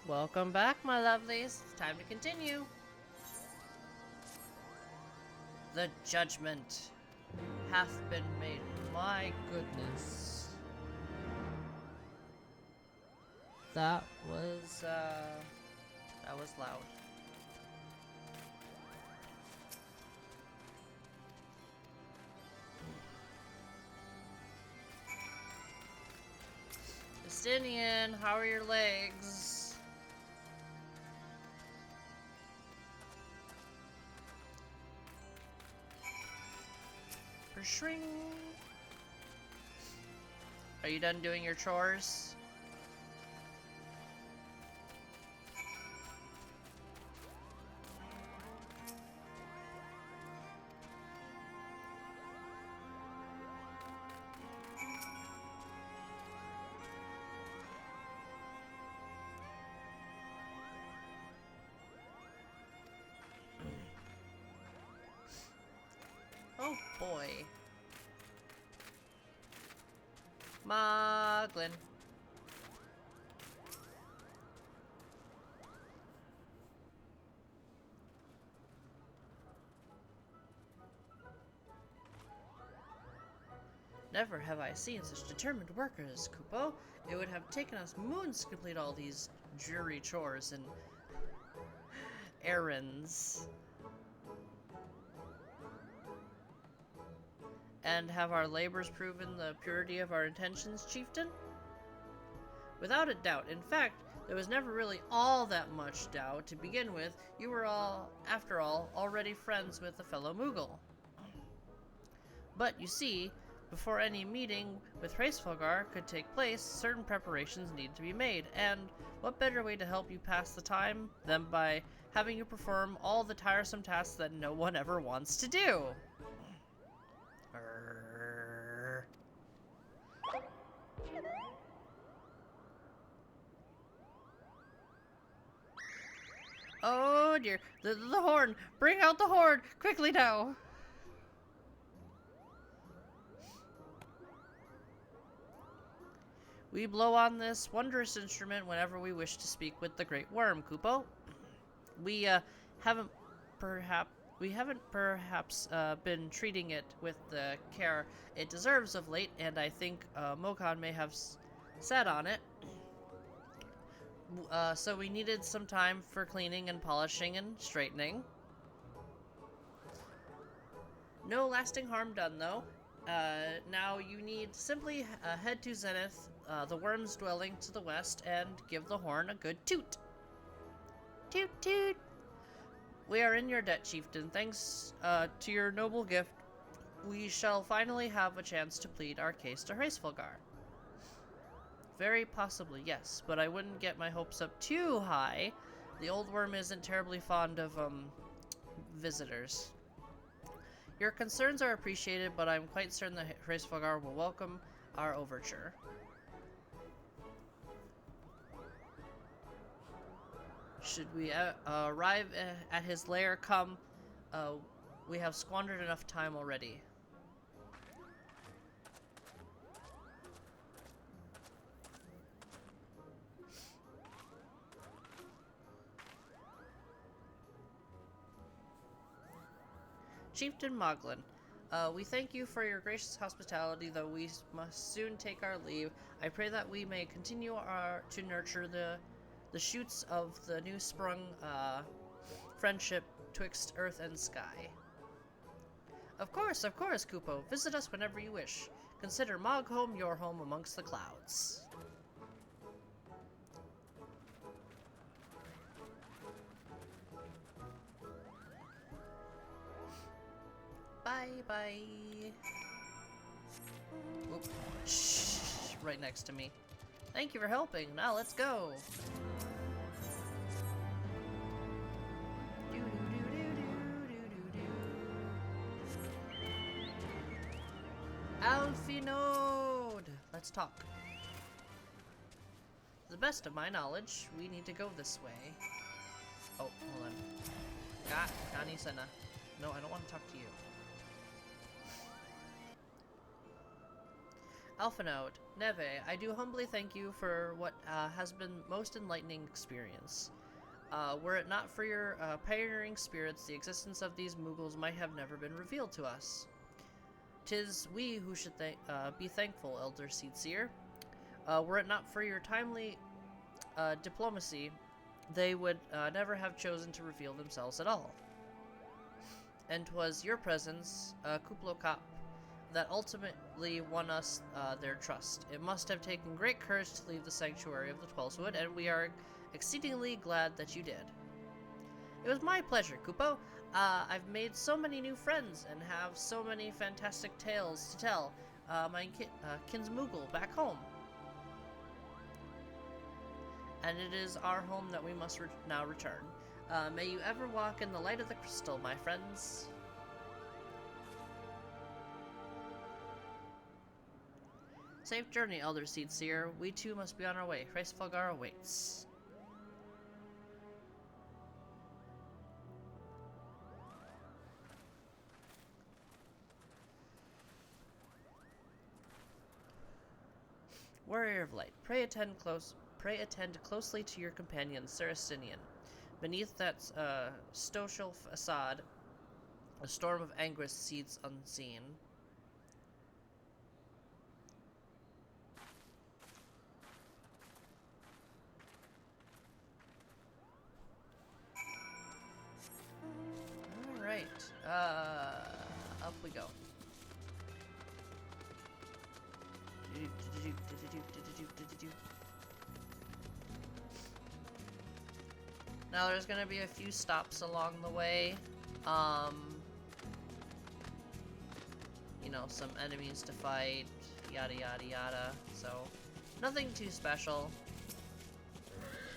Welcome back, my lovelies. It's time to continue. The judgment hath been made. My goodness. That was loud. Justinian, how are your legs? Shrink. Are you done doing your chores? Oh boy. Moglin. Never have I seen such determined workers, Kupo. It would have taken us moons to complete all these dreary chores and errands. And have our labors proven the purity of our intentions, Chieftain? Without a doubt. In fact, there was never really all that much doubt. To begin with, you were all, after all, already friends with a fellow Moogle. But, you see, before any meeting with Hraesvelgar could take place, certain preparations needed to be made, and what better way to help you pass the time than by having you perform all the tiresome tasks that no one ever wants to do? Oh dear, the horn! Bring out the horn! Quickly now! We blow on this wondrous instrument whenever we wish to speak with the Great Worm, Kupo. We haven't perhaps been treating it with the care it deserves of late, and I think Mokan may have sat on it. So we needed some time for cleaning and polishing and straightening. No lasting harm done, though. Now you need simply head to Zenith, the worm's dwelling to the west, and give the horn a good toot. Toot toot! We are in your debt, Chieftain. Thanks to your noble gift, we shall finally have a chance to plead our case to Hraesvelgar. Very possibly, yes, but I wouldn't get my hopes up too high. The old worm isn't terribly fond of, visitors. Your concerns are appreciated, but I'm quite certain that Hraesvelgar will welcome our overture. Should we arrive at his lair, come, we have squandered enough time already. Chieftain Moglin, we thank you for your gracious hospitality, though we must soon take our leave. I pray that we may continue to nurture the shoots of the new sprung friendship twixt earth and sky. Of course, Kupo. Visit us whenever you wish. Consider Moghome your home amongst the clouds. Bye-bye. Shh, right next to me. Thank you for helping. Now let's go. Alphinode! Let's talk. To the best of my knowledge, we need to go this way. Oh, hold on. Gani Sana. No, I don't want to talk to you. Alphinaud, Neve, I do humbly thank you for what has been most enlightening experience. Were it not for your pioneering spirits, the existence of these Mughals might have never been revealed to us. 'Tis we who should be thankful, Elder Seedseer. Were it not for your timely diplomacy, they would never have chosen to reveal themselves at all. And 'twas your presence, Kuplokap, that ultimately won us their trust. It must have taken great courage to leave the sanctuary of the Twelveswood, and we are exceedingly glad that you did. It was my pleasure, Kupo. I've made so many new friends and have so many fantastic tales to tell my kinsmoogle back home. And it is our home that we must now return. May you ever walk in the light of the crystal, my friends. Safe journey, Elder Seedseer. We too must be on our way. Hraesvelgar awaits. Warrior of Light, pray attend closely to your companion, Saracenian. Beneath that stoical facade, a storm of anguish seethes unseen. Alright, up we go. Now there's gonna be a few stops along the way. You know, some enemies to fight, yada yada yada. So, nothing too special.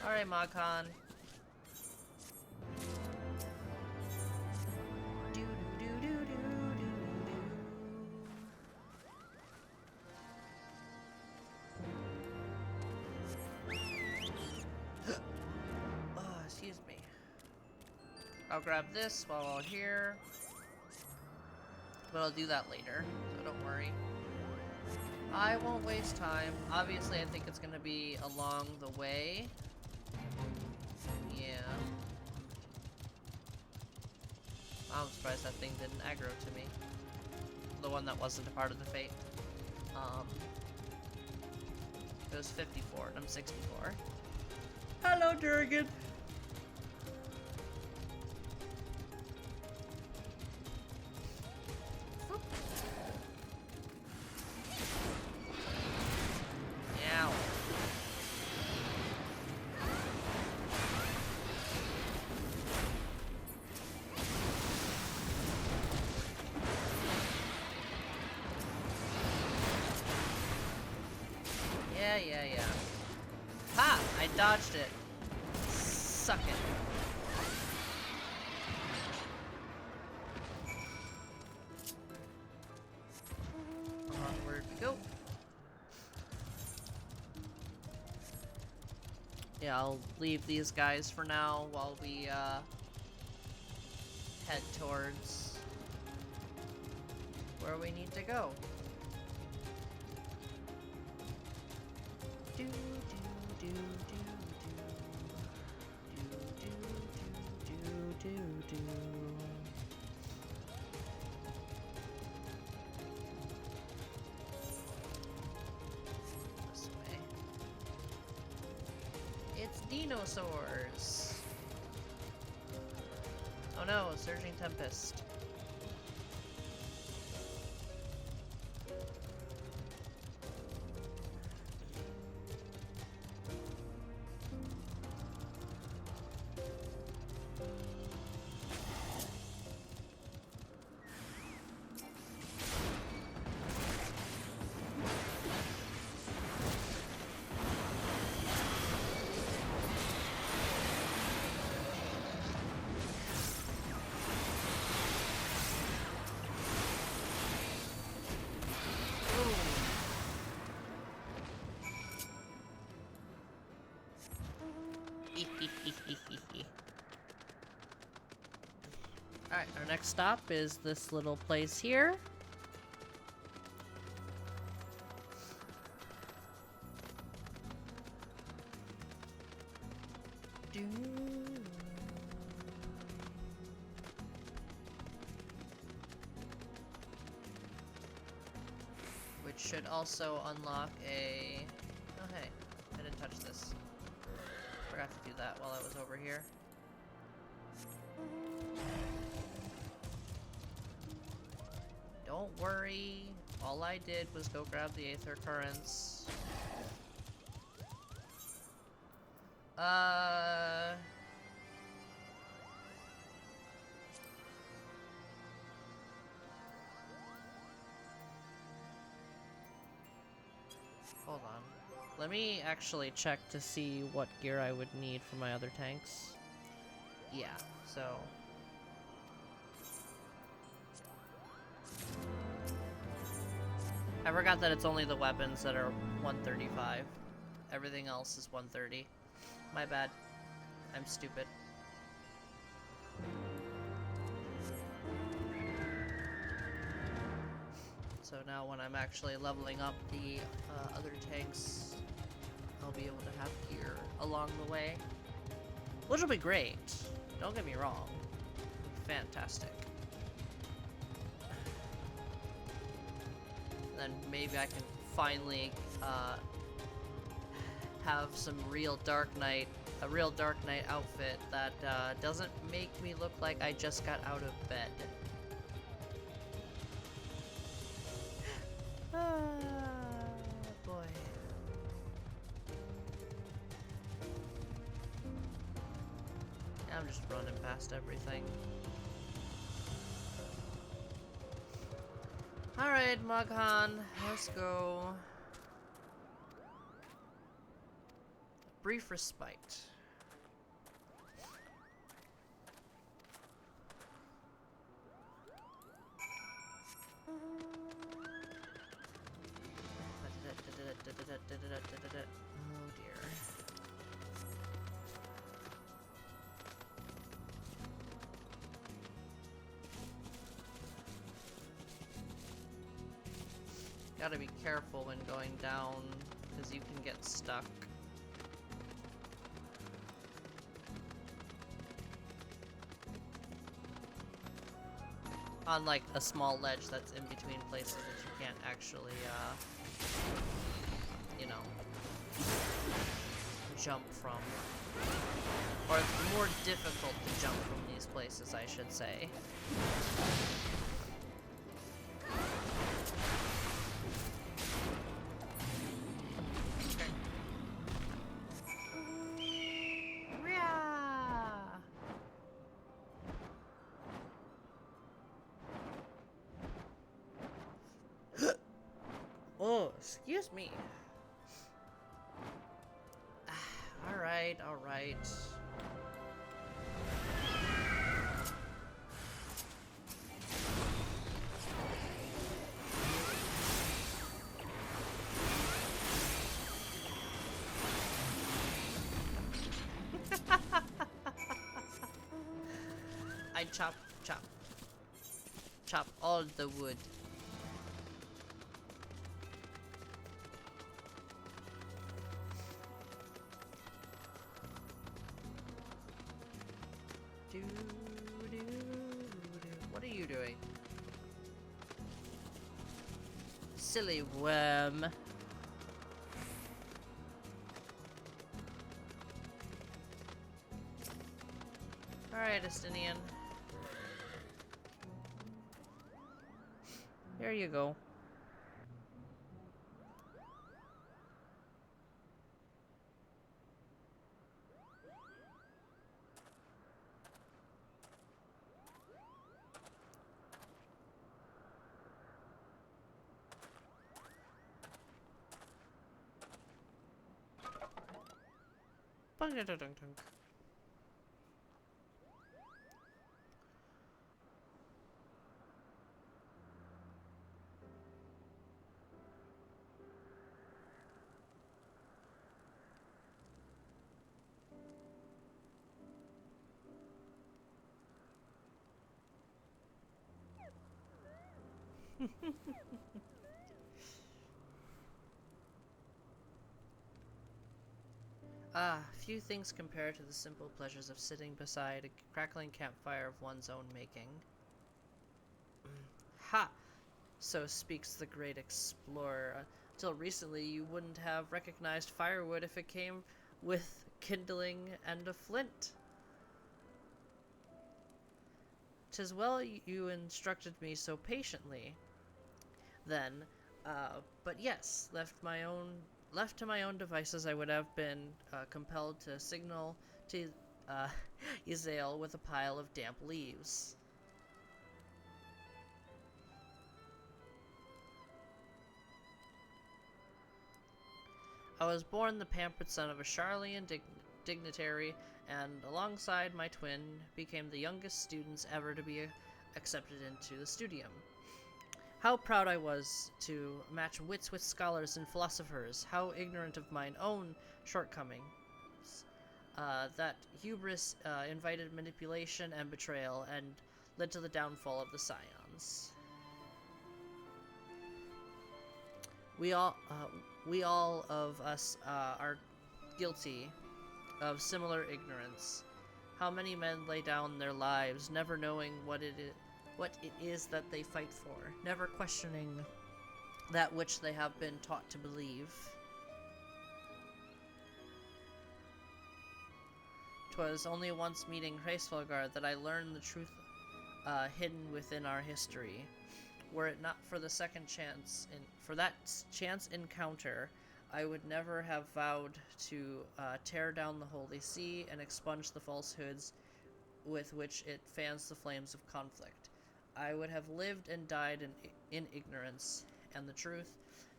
Alright, Maghan. I'll grab this while we're here, but I'll do that later, so don't worry. I won't waste time. Obviously, I think it's gonna be along the way. Yeah. I'm surprised that thing didn't aggro to me. The one that wasn't a part of the fate. It was 54, and I'm 64. Hello, Durgan! Yeah. Ha! I dodged it. Suck it. Onward we go. Yeah, I'll leave these guys for now while we head towards where we need to go. This way. It's dinosaurs. Oh no, a surging tempest. Alright, our next stop is this little place here. Which should also unlock a... Oh hey, I didn't touch this. Forgot to do that while I was over here. Don't worry, all I did was go grab the Aether Currents. Hold on. Let me actually check to see what gear I would need for my other tanks. Yeah, so... I forgot that it's only the weapons that are 135. Everything else is 130. My bad. I'm stupid. So now when I'm actually leveling up the other tanks, I'll be able to have gear along the way. Which will be great. Don't get me wrong. Fantastic. Then maybe I can finally have some real Dark Knight, a real Dark Knight outfit that doesn't make me look like I just got out of bed. Boy. I'm just running past everything. Alright, Mughan, let's go. Brief respite. Oh dear. Gotta be careful when going down, because you can get stuck. On like a small ledge that's in between places that you can't actually, you know, jump from. Or it's more difficult to jump from these places, I should say. Oh, excuse me. Alright, alright. I chop, chop. Chop all the wood. What are you doing? Silly worm. Alright, Estinian. There you go. Bang-a-dunk-dunk. Ah, few things compare to the simple pleasures of sitting beside a crackling campfire of one's own making. Ha! So speaks the great explorer. Until recently, you wouldn't have recognized firewood if it came with kindling and a flint. 'Tis well you instructed me so patiently, then. But yes, left to my own devices, I would have been compelled to signal to Yzael with a pile of damp leaves. I was born the pampered son of a Charlian dignitary, and alongside my twin, became the youngest students ever to be accepted into the studium. How proud I was to match wits with scholars and philosophers, how ignorant of mine own shortcomings. That hubris invited manipulation and betrayal, and led to the downfall of the Scions. We all of us are guilty of similar ignorance. How many men lay down their lives, never knowing what it is that they fight for, never questioning that which they have been taught to believe. 'Twas only once meeting Heavensward that I learned the truth hidden within our history. Were it not for the for that chance encounter, I would never have vowed to tear down the Holy See and expunge the falsehoods with which it fans the flames of conflict. I would have lived and died in ignorance, and the truth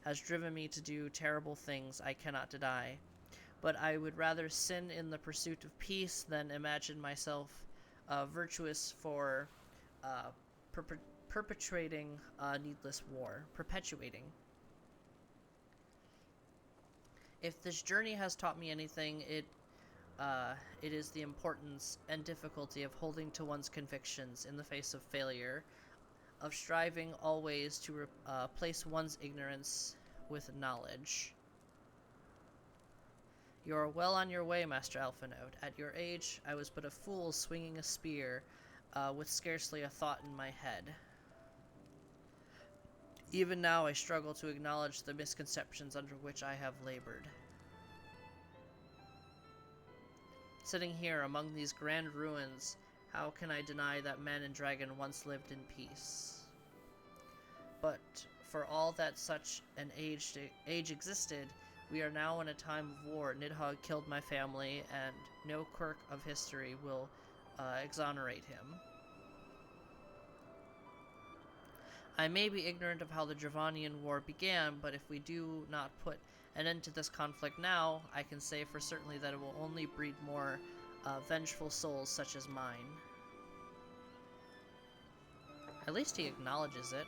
has driven me to do terrible things I cannot deny. But I would rather sin in the pursuit of peace than imagine myself virtuous for perpetuating needless war. If this journey has taught me anything, it is the importance and difficulty of holding to one's convictions in the face of failure, of striving always to replace one's ignorance with knowledge. You are well on your way, Master Alphanode. At your age, I was but a fool swinging a spear with scarcely a thought in my head. Even now I struggle to acknowledge the misconceptions under which I have labored. Sitting here among these grand ruins, how can I deny that man and dragon once lived in peace? But for all that such an age existed, we are now in a time of war. Nidhogg killed my family, and no quirk of history will exonerate him. I may be ignorant of how the Dravanian War began, but if we do not put an end to this conflict now, I can say for certainly that it will only breed more vengeful souls such as mine. At least he acknowledges it.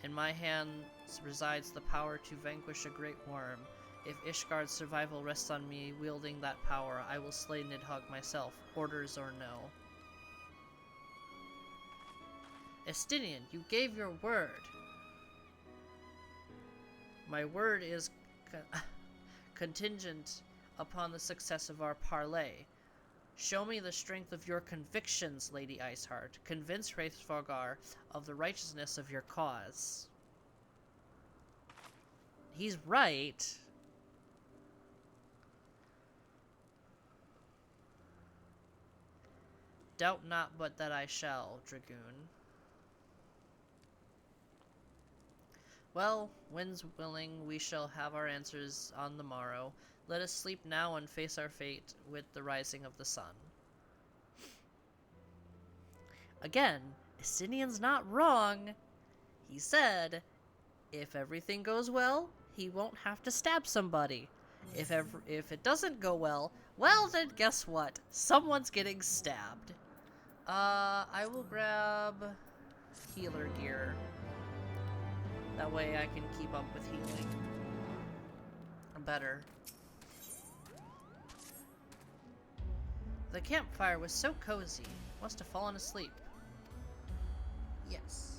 In my hands resides the power to vanquish a great worm. If Ishgard's survival rests on me wielding that power, I will slay Nidhogg myself, orders or no. Estinian, you gave your word. My word is contingent upon the success of our parley. Show me the strength of your convictions, Lady Iceheart. Convince Heavensward of the righteousness of your cause. He's right. Doubt not but that I shall, Dragoon. Well, winds willing, we shall have our answers on the morrow. Let us sleep now and face our fate with the rising of the sun. Again, Estinian's not wrong. He said, if everything goes well, he won't have to stab somebody. If it doesn't go well, well then guess what? Someone's getting stabbed. I will grab healer gear. That way I can keep up with healing better. The campfire was so cozy. Must have fallen asleep. Yes.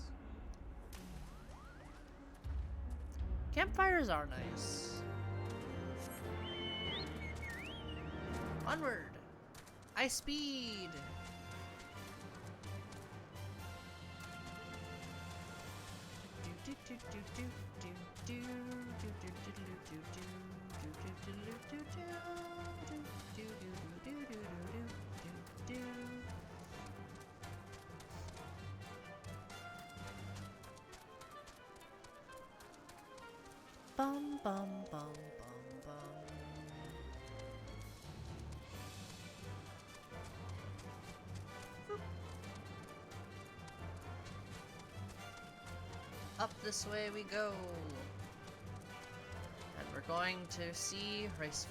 Campfires are nice. Onward! Ice speed! Bum bum bum bum bum. Up this way we go. And we're going to see Heavensward.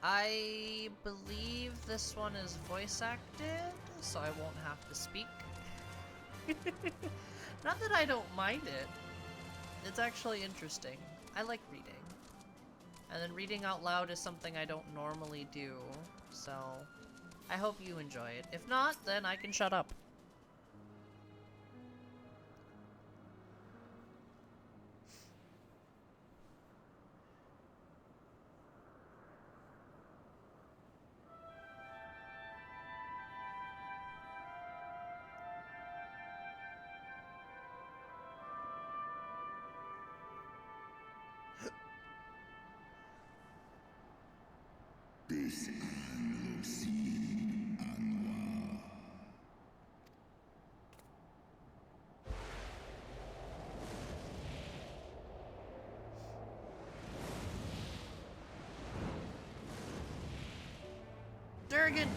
I believe this one is voice acted, so I won't have to speak. Not that I don't mind it. It's actually interesting. I like reading. And then reading out loud is something I don't normally do, so I hope you enjoy it. If not, then I can shut up. Durgan!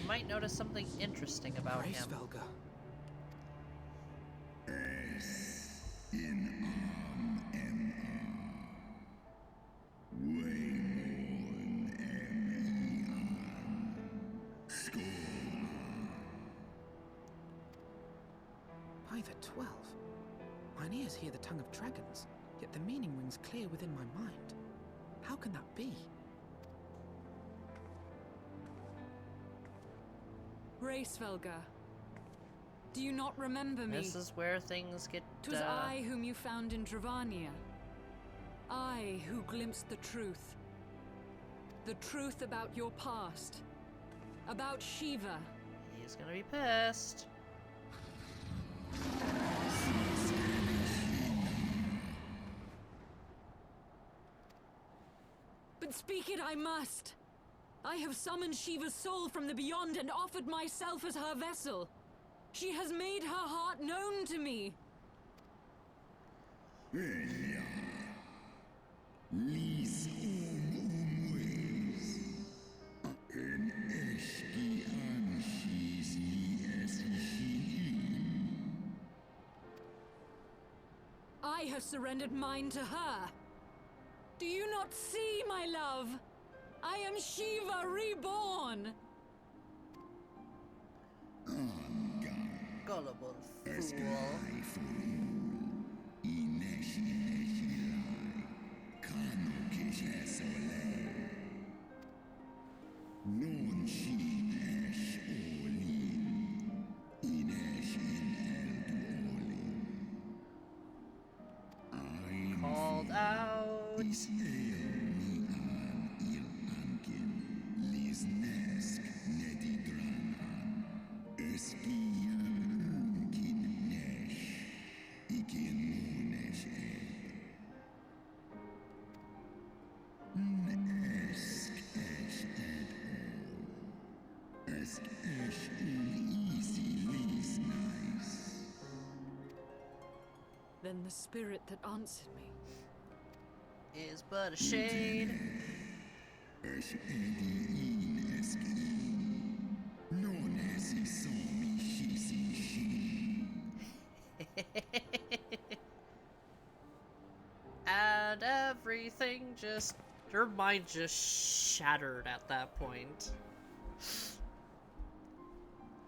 You might notice something interesting about him. By the 12. Mine ears hear the tongue of dragons, yet the meaning rings clear within my mind. How can that be? Heavensward, do you not remember me? This is where things get 'Twas I whom you found in Dravania. I who glimpsed the truth. The truth about your past. About Shiva. He's gonna be pissed. But speak it I must. I have summoned Shiva's soul from the beyond and offered myself as her vessel. She has made her heart known to me. I have surrendered mine to her. Do you not see, my love? I am Shiva reborn! Gullible fool. Called out. Then the spirit that answered me Is but a shade. And everything just Your mind just shattered at that point.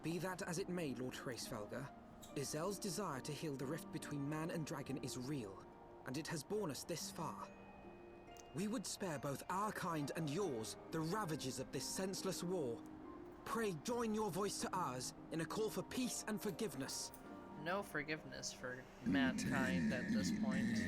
Be that as it may, Lord Hraesvelgr, Izel's desire to heal the rift between man and dragon is real, and it has borne us this far. We would spare both our kind and yours the ravages of this senseless war. Pray join your voice to ours in a call for peace and forgiveness. No forgiveness for mankind at this point.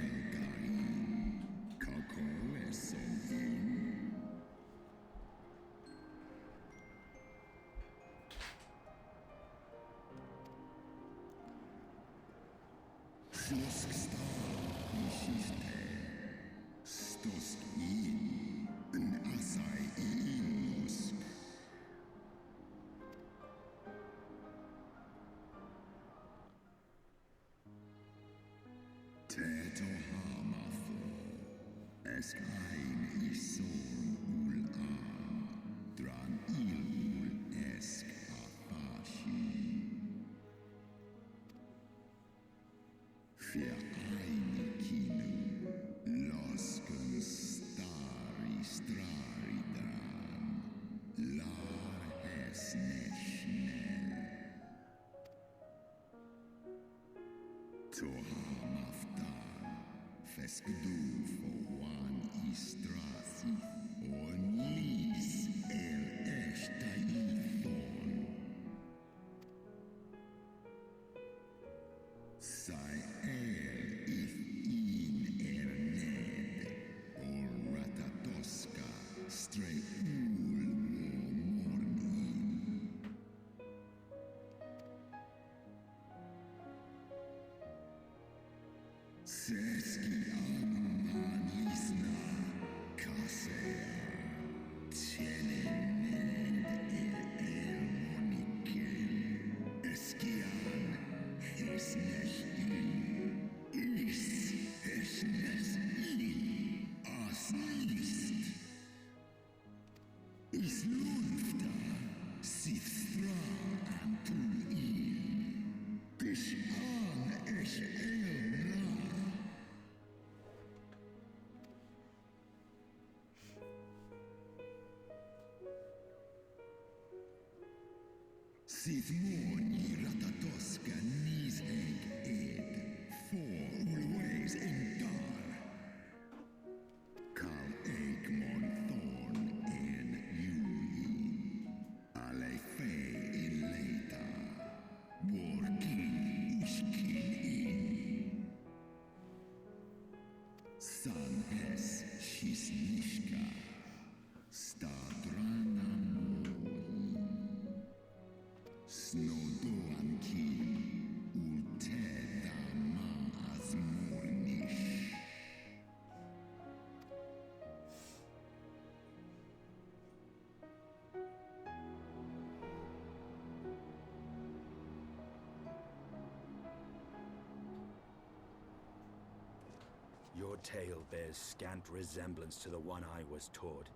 Your tale bears scant resemblance to the one I was taught.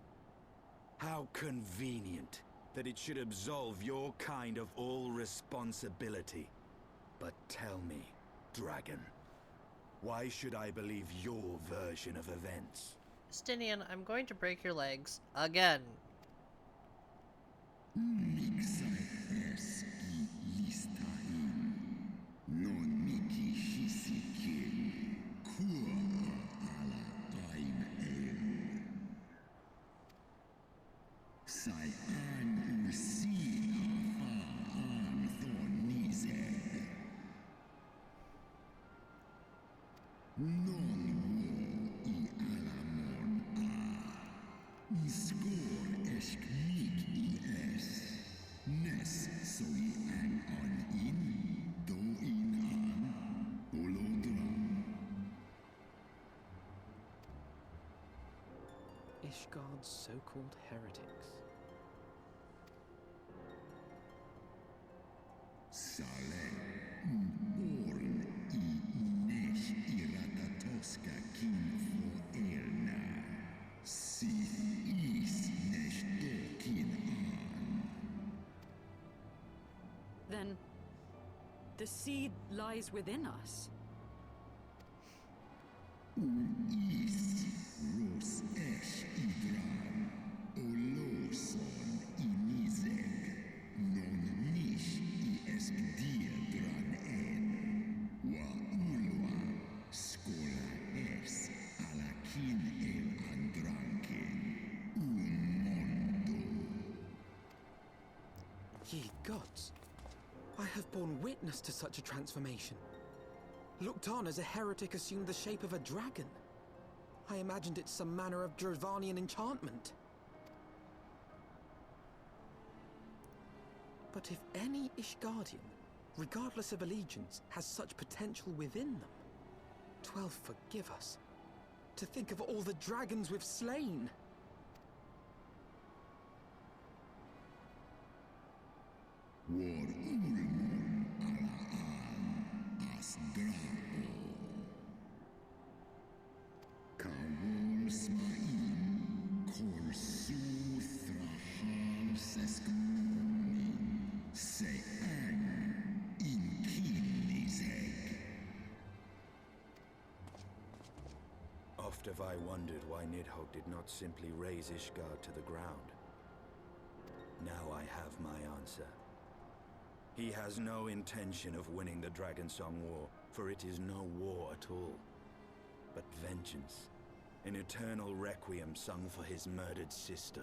How convenient that it should absolve your kind of all responsibility. But tell me, dragon, why should I believe your version of events? Justinian, I'm going to break your legs again. Ishgard's so-called heretics. Then the seed lies within us. Ros esh Ye gods, I have borne witness to such a transformation. Looked on as a heretic assumed the shape of a dragon. I imagined it some manner of Dravanian enchantment. But if any Ishgardian, regardless of allegiance, has such potential within them, 12 forgive us. To think of all the dragons we've slain! Oft have I wondered why Nidhogg did not simply raze Ishgard to the ground. Now I have my answer. He has no intention of winning the Dragonsong War, for it is no war at all, but vengeance. An eternal requiem sung for his murdered sister.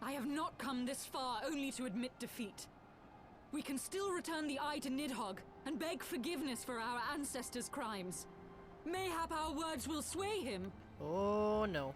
I have not come this far only to admit defeat. We can still return the eye to Nidhogg and beg forgiveness for our ancestors' crimes. Mayhap our words will sway him. Oh no.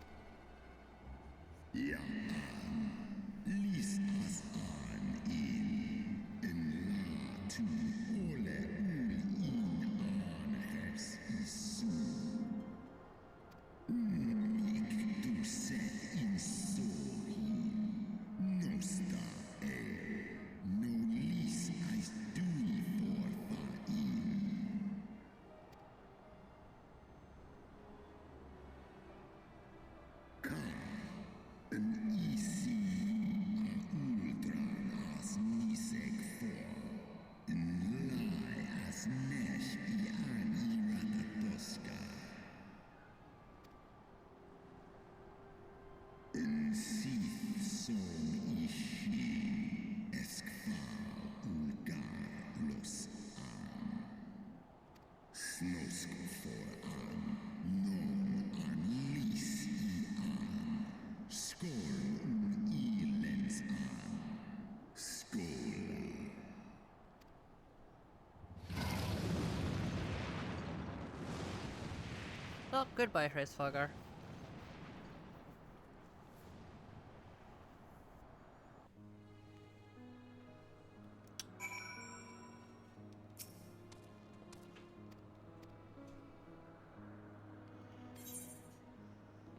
Well, goodbye, Hraesvelgar.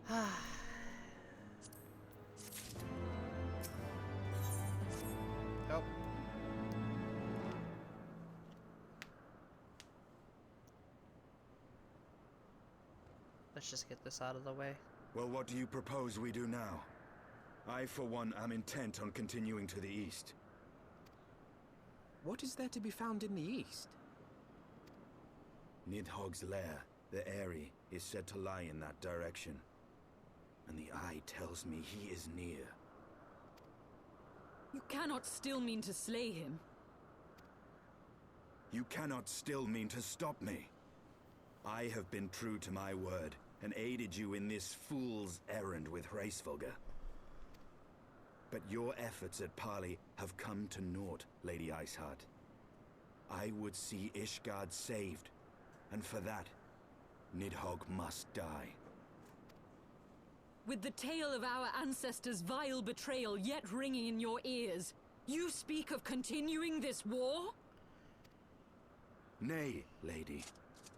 Oh. Let's just get this out of the way. Well, what do you propose we do now? I, for one, am intent on continuing to the east. What is there to be found in the east? Nidhogg's lair, the Eyrie, is said to lie in that direction. And the eye tells me he is near. You cannot still mean to slay him. You cannot still mean to stop me. I have been true to my word, and aided you in this fool's errand with Hraesvelgar. But your efforts at parley have come to naught, Lady Iceheart. I would see Ishgard saved, and for that, Nidhogg must die. With the tale of our ancestors' vile betrayal yet ringing in your ears, you speak of continuing this war? Nay, lady.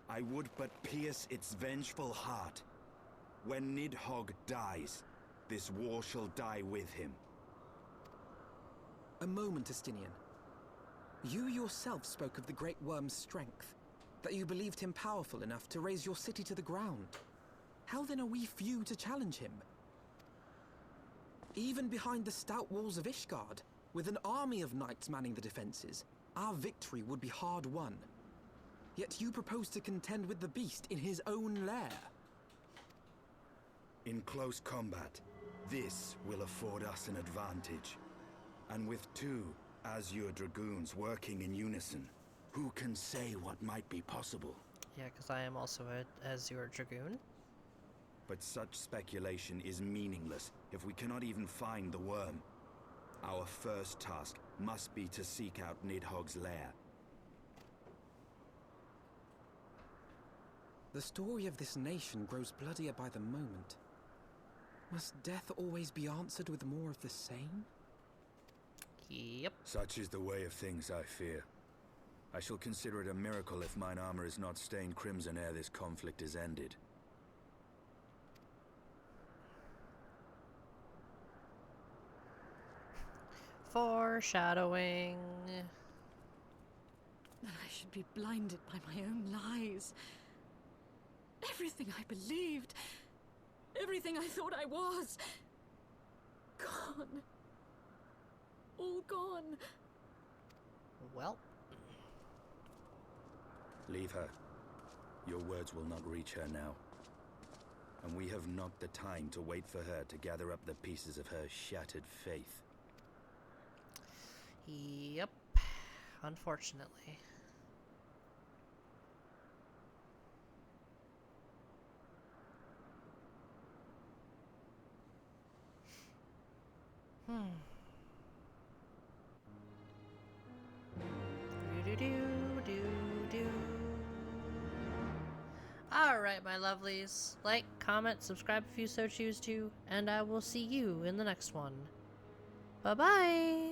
I would but pierce its vengeful heart. When Nidhogg dies, this war shall die with him. A moment, Estinian. You yourself spoke of the Great Worm's strength, that you believed him powerful enough to raise your city to the ground. How then are we few to challenge him? Even behind the stout walls of Ishgard, with an army of knights manning the defenses, our victory would be hard won. Yet you propose to contend with the beast in his own lair. In close combat, this will afford us an advantage. And with two Azure Dragoons working in unison, Who can say what might be possible? Yeah, because I am also a Azure Dragoon. But such speculation is meaningless if we cannot even find the worm. Our first task must be to seek out Nidhogg's lair. The story of this nation grows bloodier by the moment. Must death always be answered with more of the same? Yep. Such is the way of things, I fear. I shall consider it a miracle if mine armor is not stained crimson ere this conflict is ended. Foreshadowing. That I should be blinded by my own lies. Everything I believed, everything I thought I was, gone. All gone. Well. Leave her. Your words will not reach her now. And we have not the time to wait for her to gather up the pieces of her shattered faith. Yep. Unfortunately. Alright, my lovelies. Like, comment, subscribe if you so choose to, and I will see you in the next one. Bye-bye!